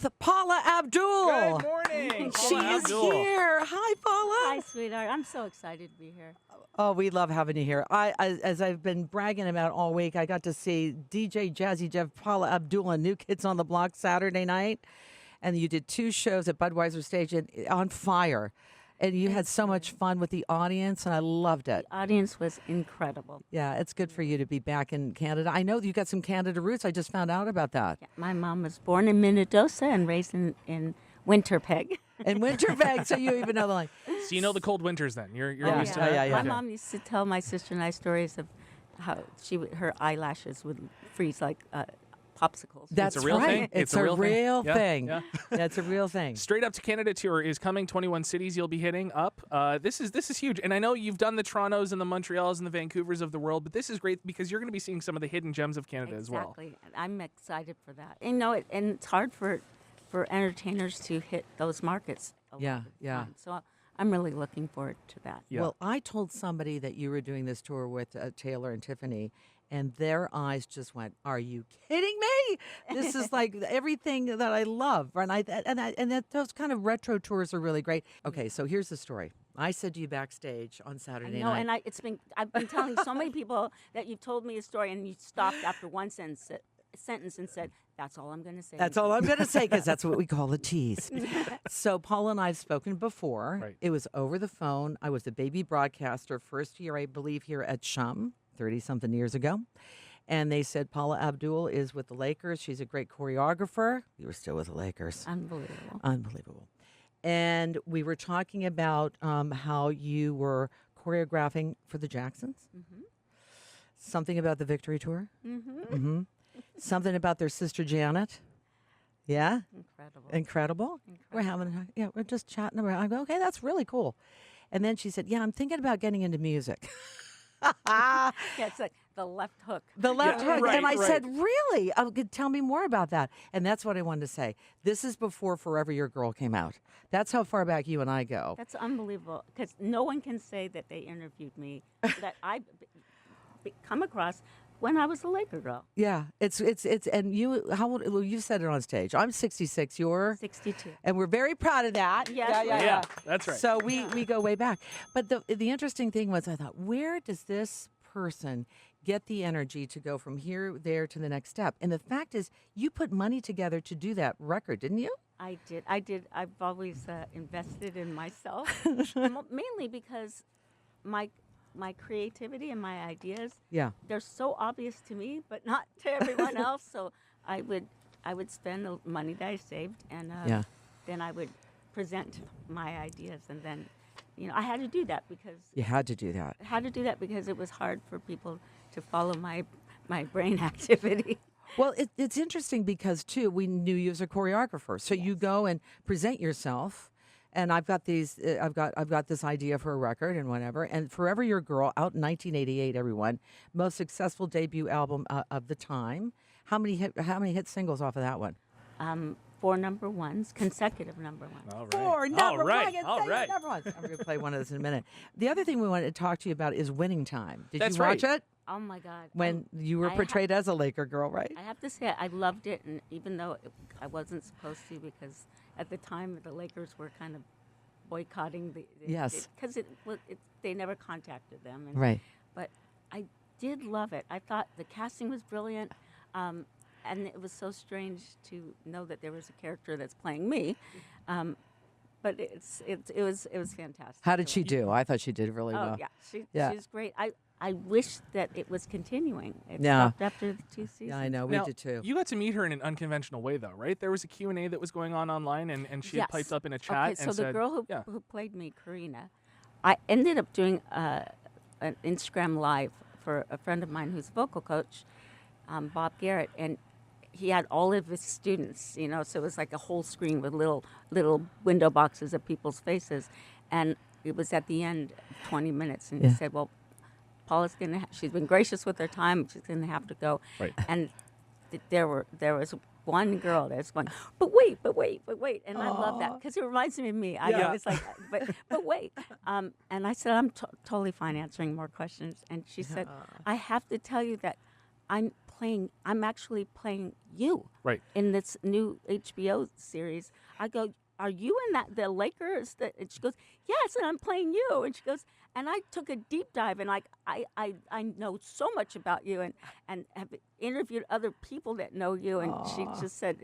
with Paula Abdul. Good morning. She Paula is Abdul. here. Hi, Paula. Hi, sweetheart. I'm so excited to be here. Oh, we love having you here. As I've been bragging about all week, I got to see DJ Jazzy Jeff, Paula Abdul, and New Kids on the Block Saturday night, and you did 2 shows at Budweiser Stage and on fire, and you had so much fun with the audience, and I loved it. The audience was incredible. Yeah, it's good for you to be back in Canada. I know you got some Canada roots. I just found out about that. Yeah, my mom was born in Minnedosa and raised in Winterpeg. And Winterberg, so you even know the line. So you know the cold winters then. You're Yeah. used to Yeah, that? yeah, yeah. My mom used to tell my sister and I stories of how her eyelashes would freeze like popsicles. That's a real right. thing? It's a real Yeah, thing. yeah. That's a real thing. Straight Up to Canada tour is coming. 21 cities you'll be hitting up. This is huge. And I know you've done the Torontos and the Montreals and the Vancouvers of the world, but this is great because you're going to be seeing some of the hidden gems of Canada as well. Exactly. I'm excited for that. And, and it's hard for entertainers to hit those markets. A lot Yeah, of the yeah. time. So I'm really looking forward to that. Yeah. Well, I told somebody that you were doing this tour with Taylor and Tiffany, and their eyes just went, "Are you kidding me? This is like everything that I love." And those kind of retro tours are really great. Okay, so here's the story. I said to you backstage on I Saturday know, night. and I've been telling so many people that you've told me a story, and you stopped after one sentence and said, "That's all I'm going to say." That's all I'm going to say because that's what we call a tease. So Paula and I have spoken before. Right. It was over the phone. I was a baby broadcaster first year, I believe, here at Shum, 30-something years ago. And they said Paula Abdul is with the Lakers. She's a great choreographer. You were still with the Lakers. Unbelievable. Unbelievable. And we were talking about how you were choreographing for the Jacksons. Mm-hmm. Something about the Victory Tour. Mm-hmm. Mm-hmm. Something about their sister Janet. Yeah. Incredible. Incredible. We're having, we're just chatting about. I go, okay, that's really cool. And then she said, "Yeah, I'm thinking about getting into music." Yeah, it's like the left hook. The left Yeah, hook. right, And I right. said, "Really? Tell me more about that." And that's what I wanted to say. This is before Forever Your Girl came out. That's how far back you and I go. That's unbelievable because no one can say that they interviewed me that I come across when I was a Laker girl. Yeah, it's and you, how old? Well, you said it on stage. I'm 66. You're 62. and we're very proud of that. Yes, we Yeah, that's right. So we go way back. But the interesting thing was, I thought, where does this person get the energy to go from here, there to the next step? And the fact is, you put money together to do that record, didn't you? I did. I've always invested in myself, mainly because my creativity and my ideas, Yeah. they're so obvious to me, but not to everyone else. So I would spend the money that I saved, and Yeah. then I would present my ideas, and then, I had to do that because You had to do that. it was hard for people to follow my brain activity. Well, it's interesting because too, we knew you as a choreographer, so you go and present yourself. And I've got these. I've got this idea for a record and whatever. And Forever Your Girl, out in 1988. Everyone, most successful debut album of the time. How many hit singles off of that one? 4 number ones, consecutive number ones. All right. 4 number All right. one. All right. Number ones. I'm going to play one of those in a minute. The other thing we wanted to talk to you about is Winning Time. Did That's you watch right. it Oh my God! when you were I portrayed as a Laker girl, right? I have to say, I loved it, and even though I wasn't supposed to, because at the time the Lakers were kind of boycotting Yes. because they never contacted them, and, Right. But I did love it. I thought the casting was brilliant, and it was so strange to know that there was a character that's playing me, but it was fantastic. How did she do? I thought she did really Oh well. yeah, Yeah. she's great. I wish that it was continuing. It Yeah. stopped after the 2 seasons. Yeah, I know. We Now, did too. You got to meet her in an unconventional way, though, right? There was a Q&A that was going on online, and she had Yes. piped up in a chat Okay, so and the said, girl yeah. who played me, Karina, I ended up doing an Instagram live for a friend of mine who's a vocal coach, Bob Garrett, and he had all of his students, so it was like a whole screen with little window boxes of people's faces, and it was at the end, 20 minutes, and Yeah. he said, "Well, Paula's she's been gracious with her time. She's going to have to go." Right. And there was one girl that's going, but wait. And I love that because it reminds me of me. Yeah. I was like, but wait. And I said, I'm totally fine answering more questions. And she said, I have to tell you that I'm I'm actually playing you Right. in this new HBO series. I go, are you in the Lakers? And she goes, yes, and I'm playing you. And she goes, and I took a deep dive, and I know so much about you, and have interviewed other people that know you. And she just said,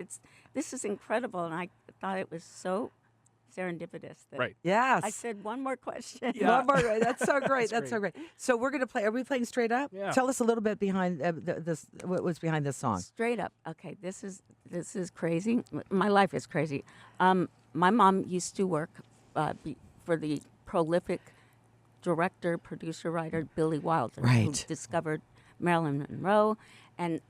this is incredible. And I thought it was so serendipitous that Right. Yes. I said one more question. Yeah. One more. That's so great. That's That's so great. So we're gonna play. Are we playing Straight Up? Yeah. Tell us a little bit behind this. What was behind this song? Straight up. Okay, this is crazy. My life is crazy. My mom used to work for the prolific director, producer, writer Billy Wilder, who Right. discovered Marilyn Monroe. And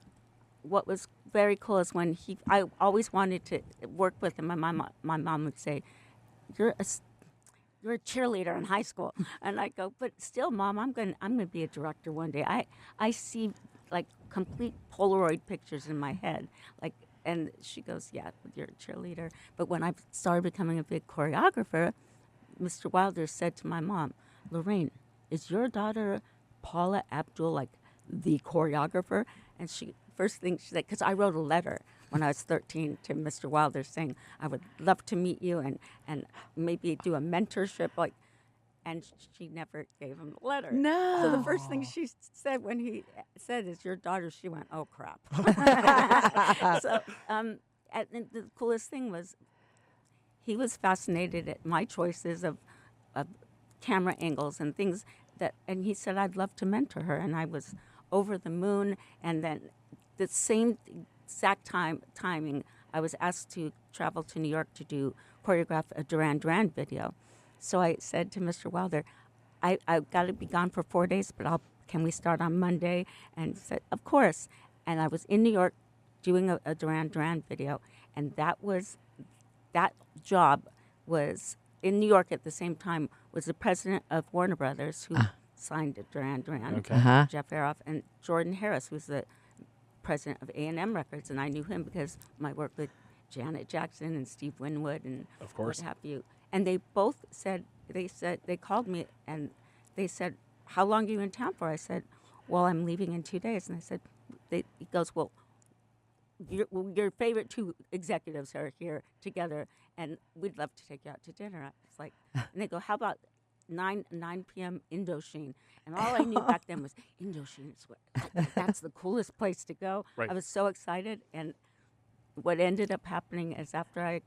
what was very cool is when I always wanted to work with him. My mom would say, "You're a cheerleader in high school," and I go, "But still, Mom, I'm gonna be a director one day." I see like complete Polaroid pictures in my head, like. And she goes, "Yeah, you're a cheerleader." But when I started becoming a big choreographer, Mr. Wilder said to my mom, "Lorraine, is your daughter Paula Abdul like the choreographer?" And first thing she said, because I wrote a letter when I was 13 to Mr. Wilder saying I would love to meet you and maybe do a mentorship, like. And she never gave him the letter. No. So the first thing she said when he said, "Is your daughter?" She went, "Oh crap." So, and the coolest thing was, he was fascinated at my choices of camera angles and things and he said, "I'd love to mentor her," and I was over the moon. And then the same exact timing, I was asked to travel to New York to choreograph a Duran Duran video. So I said to Mr. Wilder, I've got to be gone for 4 days, but can we start on Monday? And he said, of course. And I was in New York doing a Duran Duran video, and that job was in New York at the same time was the president of Warner Brothers, who signed Duran Duran, Okay. Jeff Aroff, and Jordan Harris, who's the president of A&M Records, and I knew him because of my work with Janet Jackson and Steve Winwood and Of course. what have you. And they both said, they called me and they said, "How long are you in town for?" I said, "Well, I'm leaving in 2 days." And I said, he goes, "Well, your favorite two executives are here together, and we'd love to take you out to dinner." I was like, and they go, "How about 9 p.m. Indochine?" And all I knew back then was Indochine. That's the coolest place to go. Right. I was so excited. And what ended up happening is after I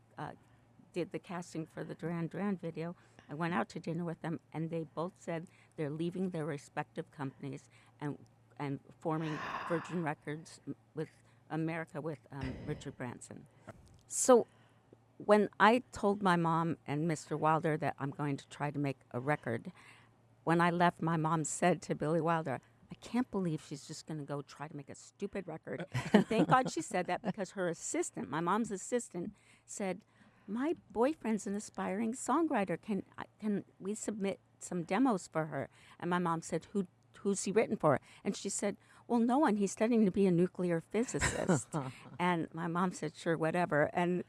did the casting for the Duran Duran video, I went out to dinner with them, and they both said they're leaving their respective companies and forming Virgin Records with America with Richard Branson. So when I told my mom and Mr. Wilder that I'm going to try to make a record, when I left, my mom said to Billy Wilder, "I can't believe she's just going to go try to make a stupid record." And thank God she said that, because her assistant, my mom's assistant, said, "My boyfriend's an aspiring songwriter. Can we submit some demos for her?" And my mom said, "Who's he written for?" And she said, "Well, no one. He's studying to be a nuclear physicist." And my mom said, "Sure, whatever." And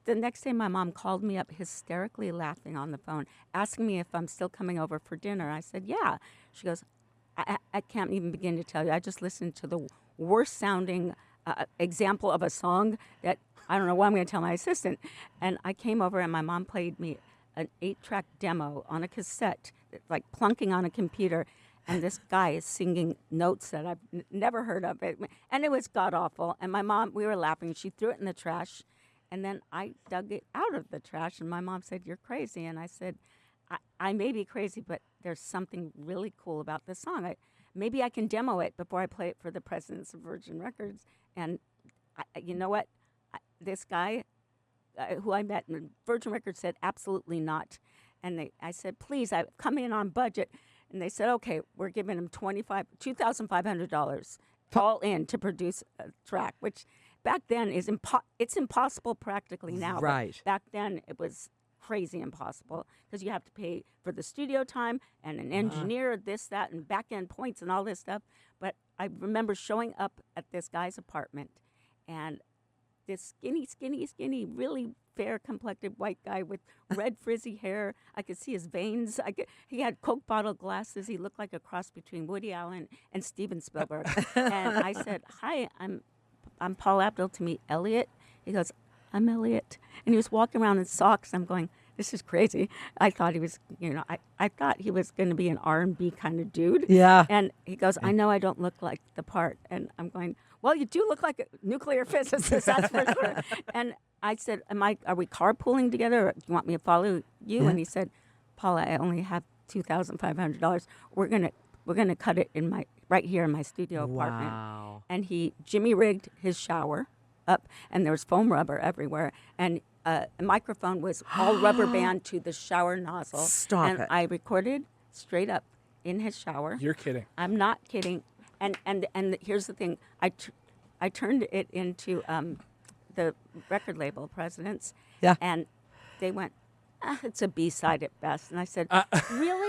the next day, my mom called me up hysterically laughing on the phone, asking me if I'm still coming over for dinner. I said, "Yeah." She goes, I can't even begin to tell you. I just listened to the worst sounding example of a song that I don't know what I'm going to tell my assistant." And I came over, and my mom played me an 8-track demo on a cassette, like plunking on a computer. And this guy is singing notes that I've never heard of. And it was god-awful. And my mom, we were laughing. She threw it in the trash. And then I dug it out of the trash. And my mom said, "You're crazy." And I said, I may be crazy, but there's something really cool about this song. Maybe I can demo it before I play it for the presidents of Virgin Records. And you know what? This guy who I met in Virgin Records said, "Absolutely not." And I said, "Please, I've come in on budget." And they said, "Okay, we're giving him $2,500 all in to produce a track," which back then it's impossible practically now. Right. But back then it was crazy impossible, because you have to pay for the studio time and an engineer, this, that, and back end points and all this stuff. But I remember showing up at this guy's apartment, and this skinny, really fair complected white guy with red frizzy hair. I could see his veins. He had Coke bottle glasses. He looked like a cross between Woody Allen and Steven Spielberg. And I said, "Hi, I'm Paula Abdul, to meet Elliot." He goes, "I'm Elliot," and he was walking around in socks. I'm going, this is crazy. I thought he was, I thought he was going to be an R&B kind of dude. Yeah. And he goes, "I know I don't look like the part," and I'm going, "Well, you do look like a nuclear physicist, that's for sure." And I said, are we carpooling together? Or do you want me to follow you? And he said, "Paula, I only have $2,500. We're gonna cut it right here in my studio apartment." Wow. And he Jimmy rigged his shower up, and there was foam rubber everywhere, and a microphone was all rubber band to the shower nozzle. Stop and it. I recorded straight up in his shower. You're kidding. I'm not kidding. And here's the thing. I turned it into the record label presidents. Yeah. And they went, "It's a B-side at best." And I said, "Really?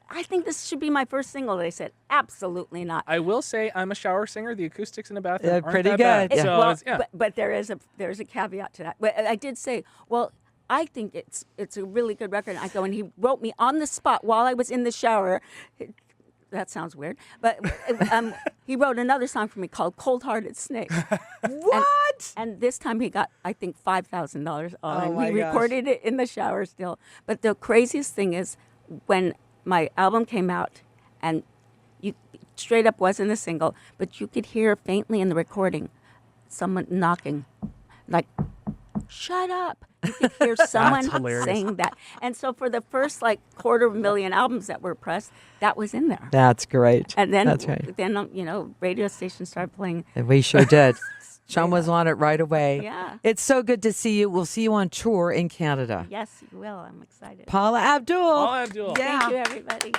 I think this should be my first single." They said, "Absolutely not." I will say I'm a shower singer. The acoustics in the bathroom aren't pretty that good. bad. Yeah. So Well, it's, yeah. but there's a caveat to that. But I did say, "Well, I think it's a really good record." I go, and he wrote me on the spot while I was in the shower. That sounds weird, but he wrote another song for me called "Cold Hearted Snake." What? And this time he got, I think, $5,000 on Oh, it. my He gosh. recorded it in the shower still. But the craziest thing is when my album came out, and you straight up wasn't a single, but you could hear faintly in the recording someone knocking, like, "Shut up." You could hear someone hilarious. saying that. And so for the first 250,000 albums that were pressed, that was in there. That's great. And then, That's right. radio stations started playing. And we sure did. Sean was on it right away. Yeah. It's so good to see you. We'll see you on tour in Canada. Yes, you will. I'm excited. Paula Abdul. Paula Abdul. Yeah. Thank you, everybody.